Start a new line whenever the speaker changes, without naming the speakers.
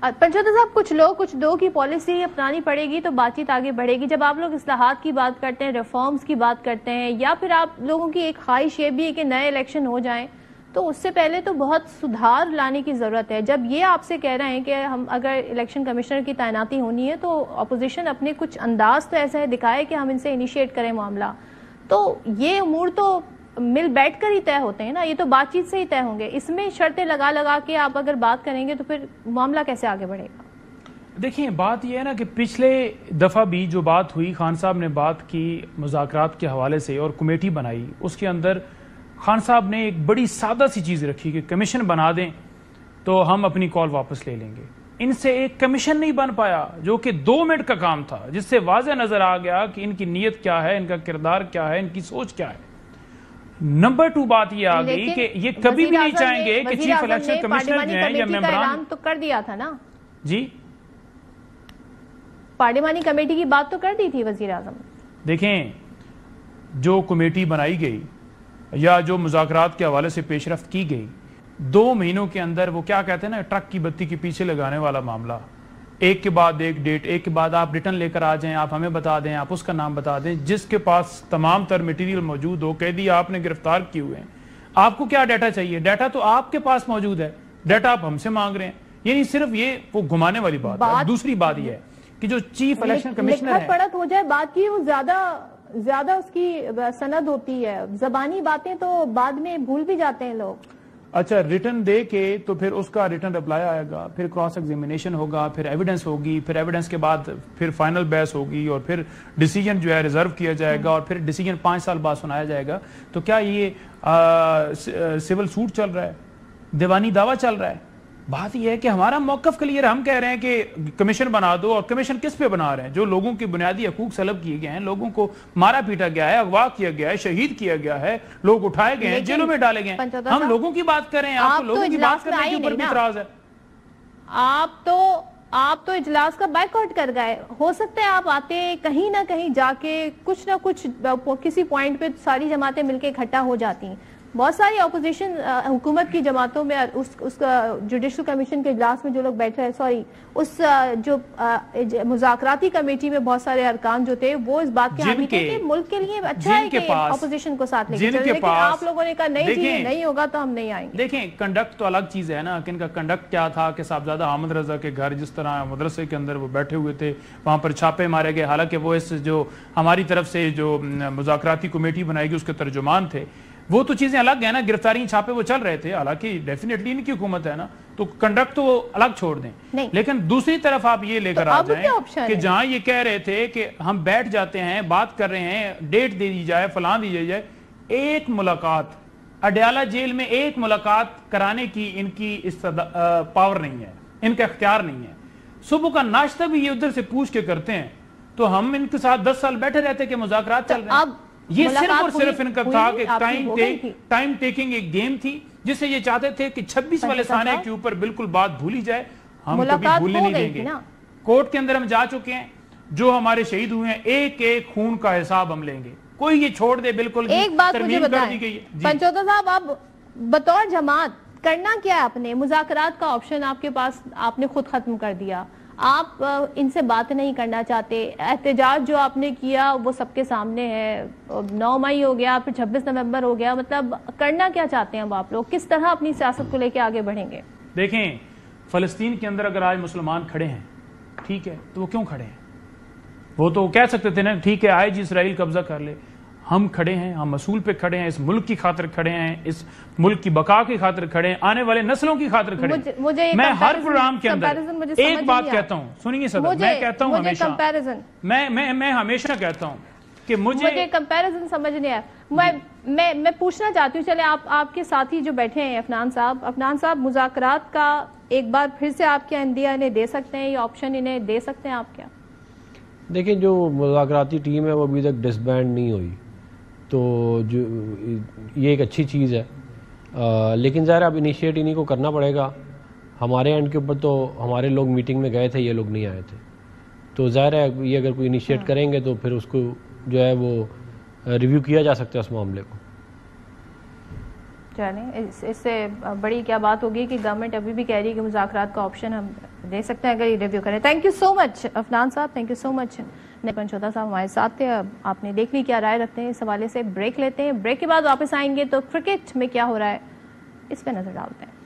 پنچوتر صاحب کچھ دو کی پالیسی اپنانی پڑے گی تو بات چیت آگے بڑھے گی. جب آپ لوگ اصلاحات کی بات کرتے ہیں، ریفارمز کی بات کرتے ہیں، یا پھر آپ لوگوں کی ایک خواہش یہ بھی ہے کہ نئے الیکشن ہو جائیں، تو اس سے پہلے تو بہت سدھار لانے کی ضرورت ہے. جب یہ آپ سے کہہ رہے ہیں کہ ہم اگر الیکشن کمشنر کی تعیناتی ہونی ہے تو اپوزیشن اپنے کچھ انداز تو ایسا ہے دکھائے کہ ہم ان سے انیشیٹ کریں معاملہ، تو یہ امور تو مل بیٹھ کر ہی طے ہوتے ہیں نا، یہ تو بات چیت سے ہی طے ہوں گے. اس میں شرطیں لگا کے آپ اگر بات کریں گے تو پھر معاملہ کیسے آگے بڑھے گا؟
دیکھیں بات یہ ہے نا کہ پچھلے دفعہ بھی جو بات ہوئی، خان صاحب نے بات کی مذاکرات کے حوالے سے اور کمیٹی بنائی، اس کے اندر خان صاحب نے ایک بڑی سادہ سی چیز رکھی کہ کمیشن بنا دیں تو ہم اپنی کال واپس لے لیں گے. ان سے ایک کمیشن نہیں بن پایا جو کہ 2 منٹ کا کام تھا، جس سے واضح نظر آ گیا کہ ان کی نیت کیا ہے، ان کا کردار کیا ہے، ان کی سوچ کیا ہے. نمبر 2 بات یہ آ گئی کہ یہ کبھی بھی نہیں چاہیں گے کہ چیف الیکشن کمشنر جو ہیں یا ممبران
تو کر دیا تھا نا
جی،
پارلیمانی کمیٹی کی بات تو کر دی تھی وزیر اعظم.
دیکھیں جو کمیٹی بنائی گئی یا جو مذاکرات کے حوالے سے پیش رفت کی گئی، 2 مہینوں کے اندر وہ کیا کہتے ہیں نا، ٹرک کی بتی کے پیچھے لگانے والا معاملہ، ایک کے بعد ایک ڈیٹ، ایک کے بعد آپ ریٹرن لے کر آ جائیں، آپ ہمیں بتا دیں، آپ اس کا نام بتا دیں، جس کے پاس تمام تر میٹیریل موجود ہو. قیدی آپ نے گرفتار کیے ہوئے ہیں، آپ کو کیا ڈیٹا چاہیے؟ ڈیٹا تو آپ کے پاس موجود ہے، ڈیٹا آپ ہم سے مانگ رہے ہیں. یعنی صرف یہ وہ گھمانے والی بات ہے. دوسری بات یہ ہے کہ جو چیف الیکشن کمشنر ہے،
لکھت پڑھت ہو جائے بات کی، وہ زیادہ اس کی سند ہوتی ہے. زبانی باتیں تو بعد میں بھول بھی جاتے ہیں لوگ.
اچھا ریٹرن دے کے تو پھر اس کا ریٹرن رپلائی آئے گا، پھر کراس ایگزامینیشن ہوگا، پھر ایویڈنس ہوگی، پھر ایویڈنس کے بعد پھر فائنل بحث ہوگی، اور پھر ڈیسیجن جو ہے ریزرو کیا جائے گا، اور پھر ڈیسیجن 5 سال بعد سنایا جائے گا. تو کیا یہ سول سوٹ چل رہا ہے، دیوانی دعویٰ چل رہا ہے؟ بات یہ ہے کہ ہمارا موقف کلیئر، ہم کہہ رہے ہیں کہ کمیشن بنا دو. اور کمیشن کس پہ بنا رہے ہیں؟ جو لوگوں کے بنیادی حقوق سلب کیے گئے ہیں، لوگوں کو مارا پیٹا گیا ہے، اغوا کیا گیا ہے، شہید کیا گیا ہے، لوگ اٹھائے گئے ہیں، جیلوں میں ڈالے گئے ہیں. ہم لوگوں کی بات کر رہے ہیں، آپ کو لوگوں کی بات کرنے کے اوپر بھی اعتراض ہے.
آپ تو اجلاس کا بائیک آؤٹ کر گئے. ہو سکتا ہے آپ آتے کہیں نہ کہیں جا کے کچھ نہ کچھ کسی پوائنٹ پہ ساری جماعتیں مل کے اکٹھا ہو جاتی ہیں. بہت ساری اپوزیشن حکومت کی جماعتوں میں اس جوڈیشل کمیشن کے اجلاس میں جو لوگ بیٹھے ہیں، اس جو مذاکراتی کمیٹی میں بہت سارے ارکان جو تھے وہ اس بات کے حامی تھے کہ ملک کے لیے اچھا ہے کہ اپوزیشن کو ساتھ لے کے چلیں. لیکن آپ لوگوں نے کہا نہیں جی نہیں ہوگا تو ہم نہیں آئیں گے.
دیکھیں کنڈکٹ تو الگ چیز ہے نا، کہ ان کا کنڈکٹ کیا تھا کہ صاحبزادہ احمد رضا کے گھر جس طرح مدرسے کے اندر وہ بیٹھے ہوئے تھے، وہاں پر چھاپے مارے گئے، حالانکہ وہ اس جو ہماری طرف سے جو مذاکراتی کمیٹی بنائی گئی اس کے ترجمان تھے. وہ تو چیزیں الگ ہیں نا، گرفتاری چھاپے وہ چل رہے تھے، حالانکہ ڈیفینیٹلی ان کی حکومت ہے نا، تو کنڈکٹ تو وہ الگ چھوڑ دیں. لیکن دوسری طرف آپ یہ لے کر آ جائیں کہ جہاں یہ کہہ رہے تھے کہ ہم بیٹھ جاتے ہیں، بات کر رہے ہیں، ڈیٹ دے دی جائے، فلاں دی جائے، ایک ملاقات اڈیالہ جیل میں ایک ملاقات کرانے کی ان کی پاور نہیں ہے، ان کا اختیار نہیں ہے. صبح کا ناشتہ بھی یہ ادھر سے پوچھ کے کرتے ہیں، تو ہم ان کے ساتھ 10 سال بیٹھے رہتے کہ مذاکرات چل رہے ہیں. یہ صرف اور صرف ان کا تھا کہ ٹائم ٹیکنگ ایک گیم تھی، جس سے یہ چاہتے تھے کہ 26 والے سانے کے اوپر بالکل بات بھولی جائے. ہم کبھی بھولنے نہیں دیں گے. کورٹ کے اندر ہم جا چکے ہیں، جو ہمارے شہید ہوئے ہیں ایک ایک خون کا حساب ہم لیں گے. کوئی یہ چھوڑ دے بالکل.
ایک بات مجھے بتائیں پنچوتر صاحب، آپ بطور جماعت کرنا کیا ہے؟ اپنے مذاکرات کا آپشن آپ کے پاس آپ نے خود ختم کر دیا. آپ ان سے بات نہیں کرنا چاہتے. احتجاج جو آپ نے کیا وہ سب کے سامنے ہے. 9 مئی ہو گیا، پھر 26 نومبر ہو گیا. مطلب کرنا کیا چاہتے ہیں اب آپ لوگ؟ کس طرح اپنی سیاست کو لے کے آگے بڑھیں گے؟
دیکھیں فلسطین کے اندر اگر آج مسلمان کھڑے ہیں، ٹھیک ہے، تو وہ کیوں کھڑے ہیں؟ وہ تو کہہ سکتے تھے نا ٹھیک ہے آئے جی اسرائیل قبضہ کر لے. ہم کھڑے ہیں، ہم اصول پہ کھڑے ہیں، اس ملک کی خاطر کھڑے ہیں، اس ملک کی بقا کی خاطر کھڑے ہیں، آنے والے نسلوں کی خاطر کھڑے ہیں. میں ہر پروگرام کے اندر ایک بات کہتا ہوں، سنیے صدر، میں کہتا ہوں ہمیشہ، میں ہمیشہ کہتا ہوں کہ مجھے
کمپیریزن سمجھ نہیں آیا. میں پوچھنا چاہتی ہوں، چلے آپ کے ساتھی جو بیٹھے ہیں عفنان صاحب، مذاکرات کا ایک بار پھر سے آپ کیا اندیا انہیں دے سکتے ہیں، یہ آپشن انہیں دے سکتے ہیں آپ کیا؟
دیکھیں جو مذاکراتی ٹیم ہے وہ ابھی تک ڈسبینڈ نہیں ہوئی، تو جو یہ ایک اچھی چیز ہے. لیکن ظاہر اب انیشیٹ انہیں کو کرنا پڑے گا. ہمارے اینڈ کے اوپر تو ہمارے لوگ میٹنگ میں گئے تھے، یہ لوگ نہیں آئے تھے. تو ظاہر ہے یہ اگر کوئی انیشیٹ کریں گے تو پھر اس کو جو ہے وہ ریویو کیا جا سکتا ہے اس معاملے کو.
چلیں اس سے بڑی کیا بات ہوگی کہ گورنمنٹ ابھی بھی کہہ رہی ہے کہ مذاکرات کا آپشن ہم دے سکتے ہیں اگر یہ ریویو کریں. تھینک یو سو مچ عفنان صاحب, تھینک یو سو مچ. پنچوتا صاحب ہمارے ساتھ تھے. آپ نے دیکھ لی کیا رائے رکھتے ہیں اس حوالے سے. بریک لیتے ہیں, بریک کے بعد واپس آئیں گے تو کرکٹ میں کیا ہو رہا ہے اس پہ نظر ڈالتے ہیں.